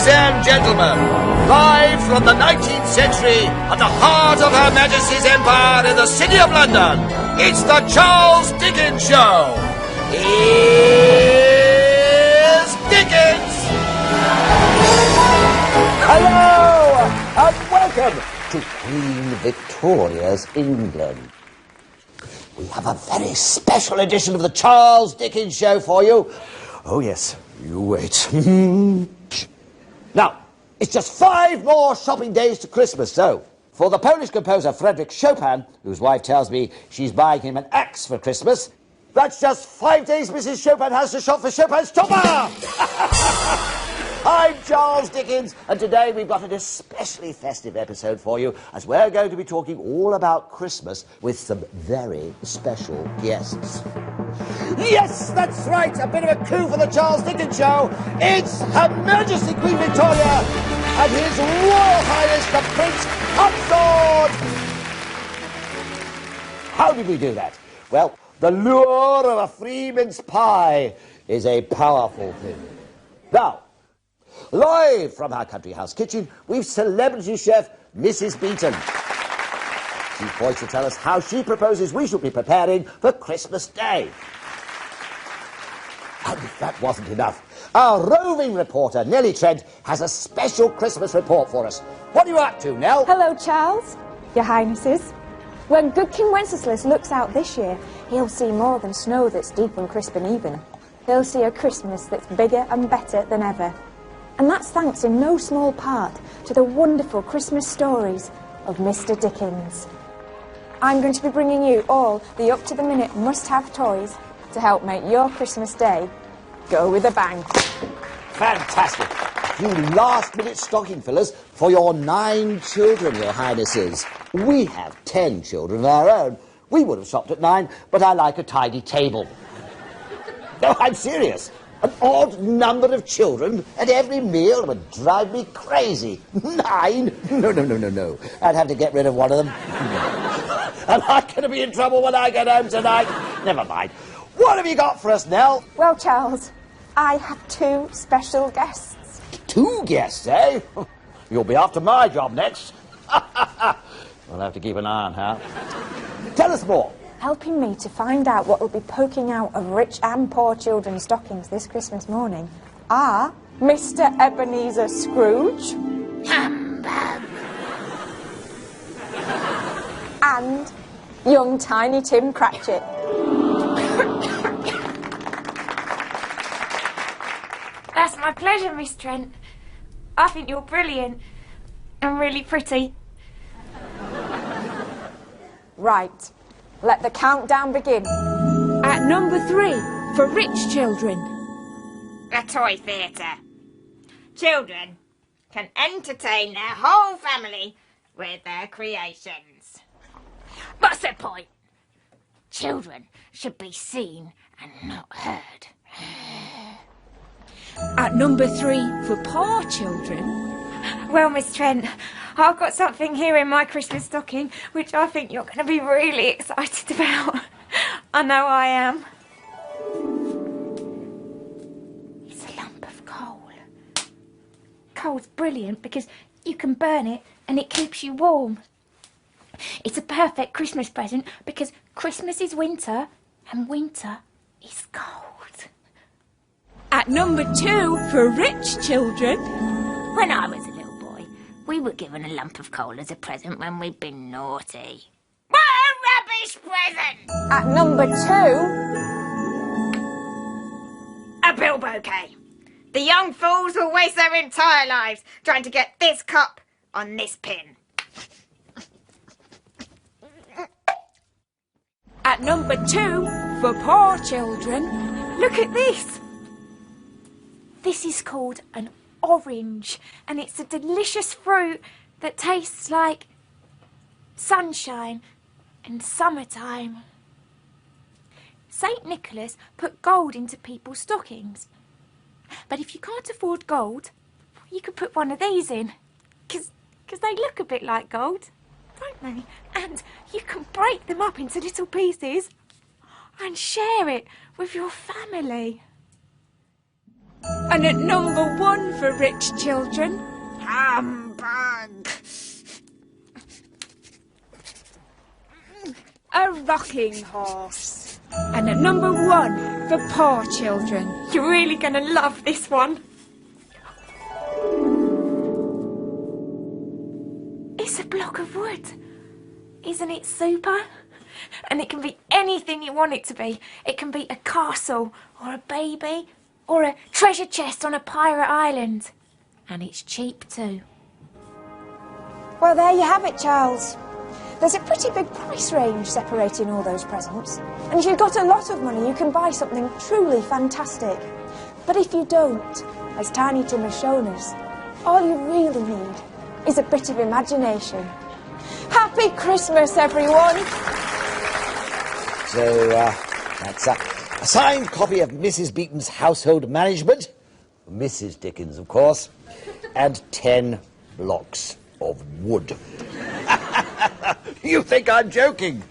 and gentlemen, live from the 19th century at the heart of Her Majesty's Empire in the City of London, it's the Charles Dickens Show. Here's Dickens! Hello and welcome to Queen Victoria's England. We have a very special edition of the Charles Dickens Show for you. Oh yes, you wait. Now, it's just 5 more shopping days to Christmas, so for the Polish composer Frederick Chopin, whose wife tells me she's buying him an axe for Christmas, that's just 5 days Mrs. Chopin has to shop for Chopin's chopper! I'm Charles Dickens, and today we've got an especially festive episode for you, as we're going to be talking all about Christmas with some very special guests. Yes, that's right, a bit of a coup for the Charles Dickens Show. It's Her Majesty Queen Victoria and His Royal Highness the Prince Consort. How did we do that? Well, the lure of a free mince pie is a powerful thing. Now, live from our country house kitchen, we've celebrity chef Mrs. Beaton. She's poised to tell us how she proposes we should be preparing for Christmas Day. And if that wasn't enough, our roving reporter, Nellie Trent, has a special Christmas report for us. What are you up to, Nell? Hello, Charles, Your Highnesses. When good King Wenceslas looks out this year, he'll see more than snow that's deep and crisp and even. He'll see a Christmas that's bigger and better than ever. And that's thanks in no small part to the wonderful Christmas stories of Mr. Dickens. I'm going to be bringing you all the up-to-the-minute must-have toys to help make your Christmas day go with a bang. Fantastic. You last-minute stocking fillers for your 9 children, Your Highnesses. We have 10 children of our own. We would have shopped at 9, but I like a tidy table. No, I'm serious. An odd number of children at every meal would drive me crazy. 9? No. I'd have to get rid of one of them. Am I going to be in trouble when I get home tonight? Never mind. What have you got for us, Nell? Well, Charles, I have 2 special guests. 2 guests, eh? You'll be after my job next. We'll have to keep an eye on her. Tell us more. Helping me to find out what will be poking out of rich and poor children's stockings this Christmas morning are Mr. Ebenezer Scrooge and young Tiny Tim Cratchit. That's my pleasure, Miss Trent. I think you're brilliant and really pretty. Right. Let the countdown begin. At number 3, for rich children. A toy theatre. Children can entertain their whole family with their creations. What's the point? Children should be seen and not heard. At number 3, for poor children. Well, Miss Trent, I've got something here in my Christmas stocking which I think you're going to be really excited about. I know I am. It's a lump of coal. Coal's brilliant because you can burn it and it keeps you warm. It's a perfect Christmas present because Christmas is winter and winter is cold. At number 2, for rich children. When I was a little boy, we were given a lump of coal as a present when we'd been naughty. What a rubbish present! At number 2... a bill bouquet. The young fools will waste their entire lives trying to get this cup on this pin. At number 2, for poor children. Look at this. This is called an orange, and it's a delicious fruit that tastes like sunshine and summertime. St. Nicholas put gold into people's stockings. But if you can't afford gold, you could put one of these in, because they look a bit like gold, don't they? And you can break them up into little pieces and share it with your family. And at number 1 for rich children, Humbug! a rocking horse. And at number 1 for poor children. You're really going to love this one. It's a block of wood. Isn't it super? And it can be anything you want it to be. It can be a castle, or a baby, or a treasure chest on a pirate island. And it's cheap too. Well, there you have it, Charles. There's a pretty big price range separating all those presents. And if you've got a lot of money, you can buy something truly fantastic. But if you don't, as Tiny Tim has shown us, all you really need is a bit of imagination. Happy Christmas, everyone! So, that's a signed copy of Mrs. Beeton's Household Management, Mrs. Dickens, of course, and 10 blocks of wood. You think I'm joking?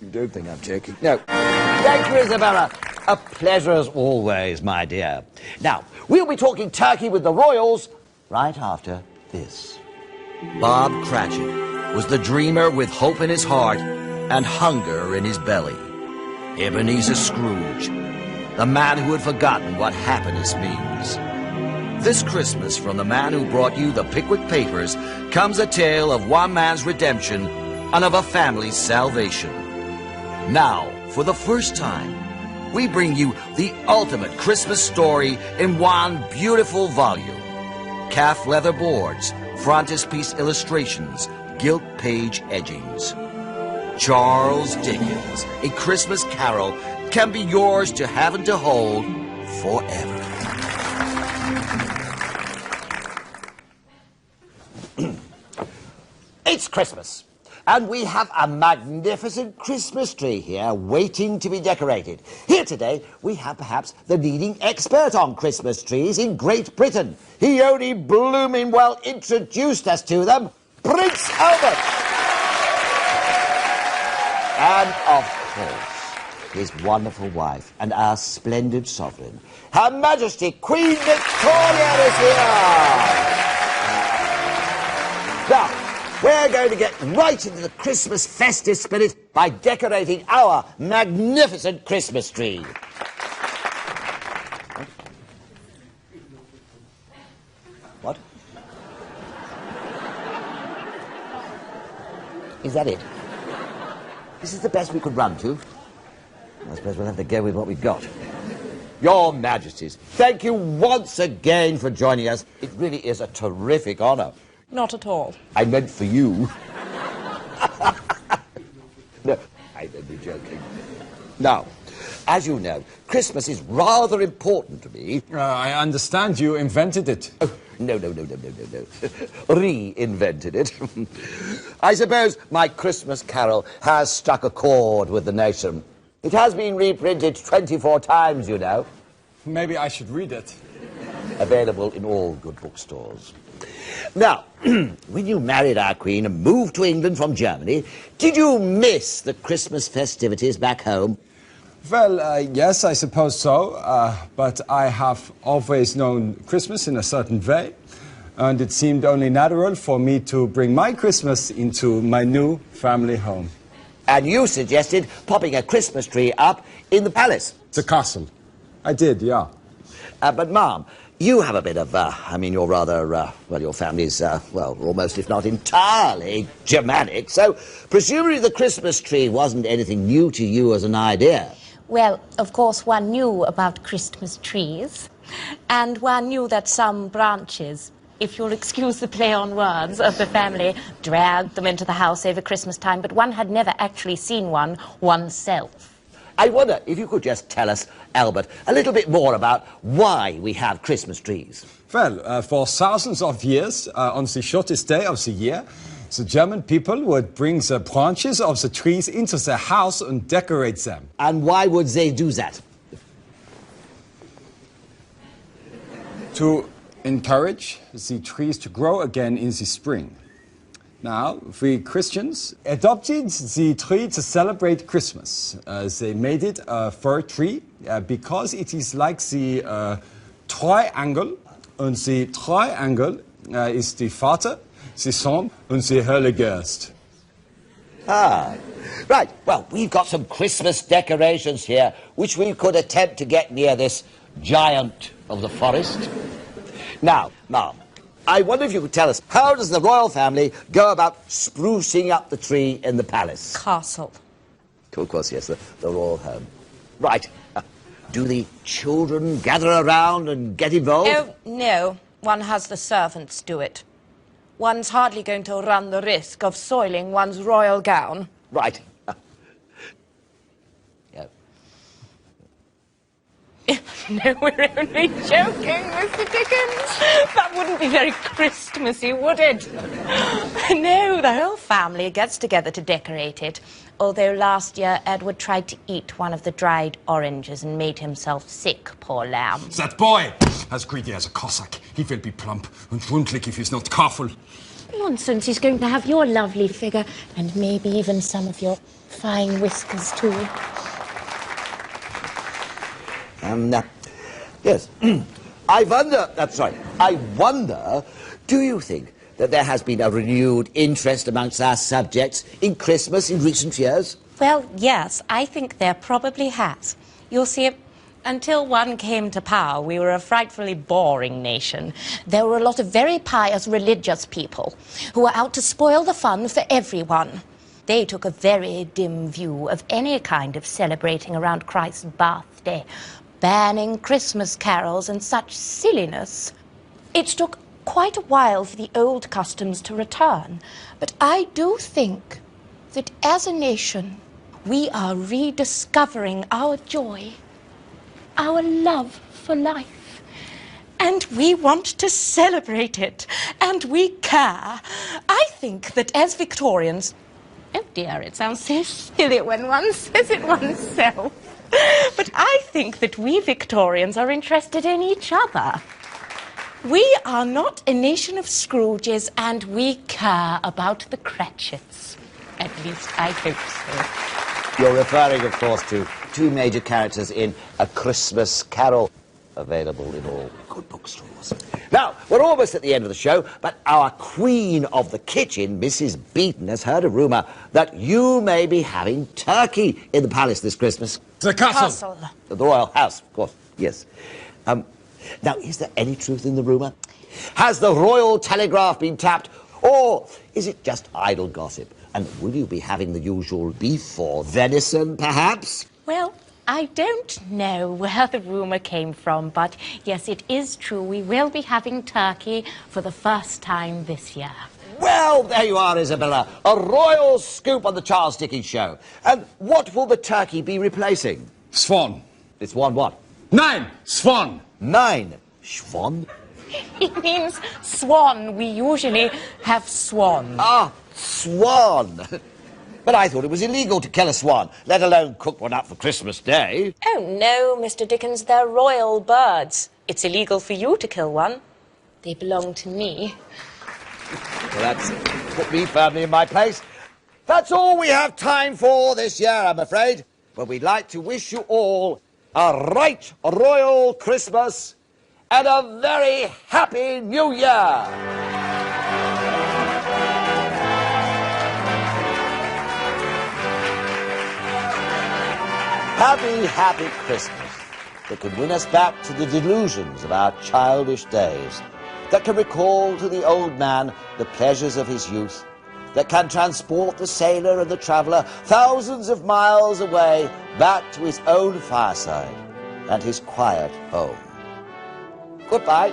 You don't think I'm joking? No. Thank you, Isabella. A pleasure as always, my dear. Now, we'll be talking turkey with the Royals right after this. Bob Cratchit was the dreamer with hope in his heart and hunger in his belly. Ebenezer Scrooge, the man who had forgotten what happiness means. This Christmas, from the man who brought you the Pickwick Papers, comes a tale of one man's redemption and of a family's salvation. Now, for the first time, we bring you the ultimate Christmas story in one beautiful volume. Calf leather boards, frontispiece illustrations, gilt page edgings. Charles Dickens, A Christmas Carol, can be yours to have and to hold forever. It's Christmas, and we have a magnificent Christmas tree here waiting to be decorated. Here today, we have perhaps the leading expert on Christmas trees in Great Britain. He only blooming well introduced us to them, Prince Albert. And, of course, his wonderful wife and our splendid sovereign, Her Majesty Queen Victoria is here. Now, we're going to get right into the Christmas festive spirit by decorating our magnificent Christmas tree. What? Is that it? This is the best we could run to. I suppose we'll have to go with what we've got. Your Majesties, thank you once again for joining us. It really is a terrific honour. Not at all. I meant for you. No, I don't be joking. Now, as you know, Christmas is rather important to me. I understand you invented it. Oh, no. Reinvented it. I suppose my Christmas Carol has struck a chord with the nation. It has been reprinted 24 times, you know. Maybe I should read it. Available in all good bookstores. Now, when you married our Queen and moved to England from Germany, did you miss the Christmas festivities back home? Well, yes, I suppose so. But I have always known Christmas in a certain way. And it seemed only natural for me to bring my Christmas into my new family home. And you suggested popping a Christmas tree up in the palace. The castle. I did, yeah. But, Ma'am, you have a bit of, you're rather, well, your family's, well, almost if not entirely Germanic, so presumably the Christmas tree wasn't anything new to you as an idea. Well, of course, one knew about Christmas trees, and one knew that some branches, if you'll excuse the play on words, of the family dragged them into the house over Christmas time, but one had never actually seen one oneself. I wonder if you could just tell us, Albert, a little bit more about why we have Christmas trees. Well, for thousands of years, on the shortest day of the year, the German people would bring the branches of the trees into their house and decorate them. And why would they do that? To encourage the trees to grow again in the spring. Now, we Christians adopted the tree to celebrate Christmas. They made it a fir tree because it is like the Triangle. Und die Triangle ist die Vater, die Sohn und die Heilige Geist. Ah, right. Well, we've got some Christmas decorations here, which we could attempt to get near this giant of the forest. Now, Ma'am, I wonder if you could tell us, how does the royal family go about sprucing up the tree in the palace? Castle. Of course, yes, the royal home. Right. Do the children gather around and get involved? Oh, no. One has the servants do it. One's hardly going to run the risk of soiling one's royal gown. Right. Yeah. No, we're only joking, Mr. Dickens. That wouldn't be very Christmassy, would it? No, the whole family gets together to decorate it. Although last year Edward tried to eat one of the dried oranges and made himself sick, poor lamb. That boy, as greedy as a Cossack, he will be plump and rundlich if he's not careful. Nonsense, he's going to have your lovely figure and maybe even some of your fine whiskers too. Yes. I wonder, do you think that there has been a renewed interest amongst our subjects in Christmas in recent years? Well, yes, I think there probably has. You'll see, until one came to power, we were a frightfully boring nation. There were a lot of very pious religious people who were out to spoil the fun for everyone. They took a very dim view of any kind of celebrating around Christ's birthday, banning Christmas carols and such silliness. It took quite a while for the old customs to return, but I do think that as a nation, we are rediscovering our joy, our love for life, and we want to celebrate it, and we care. I think that as Victorians, oh dear, it sounds so silly when one says it oneself, but I think that we Victorians are interested in each other. We are not a nation of Scrooges, and we care about the Cratchits. At least I hope so. You're referring, of course, to two major characters in A Christmas Carol, available in all good bookstores. Now, we're almost at the end of the show, but our queen of the kitchen, Mrs. Beeton, has heard a rumour that you may be having turkey in the palace this Christmas. The castle. The royal house, of course, yes. Now, is there any truth in the rumour? Has the royal telegraph been tapped, or is it just idle gossip? And will you be having the usual beef or venison, perhaps? Well, I don't know where the rumour came from, but yes, it is true. We will be having turkey for the first time this year. Well, there you are, Isabella. A royal scoop on the Charles Dickens show. And what will the turkey be replacing? Swan. It's one what? 9. Swan. 9. Schwan? It means swan. We usually have swan. Ah, swan. But I thought it was illegal to kill a swan, let alone cook one up for Christmas Day. Oh, no, Mr. Dickens, they're royal birds. It's illegal for you to kill one. They belong to me. Well, that's put me firmly in my place. That's all we have time for this year, I'm afraid. But we'd like to wish you all a right royal Christmas and a very happy New Year. Happy, happy Christmas that can win us back to the delusions of our childish days, that can recall to the old man the pleasures of his youth, that can transport the sailor and the traveller thousands of miles away back to his own fireside and his quiet home. Goodbye.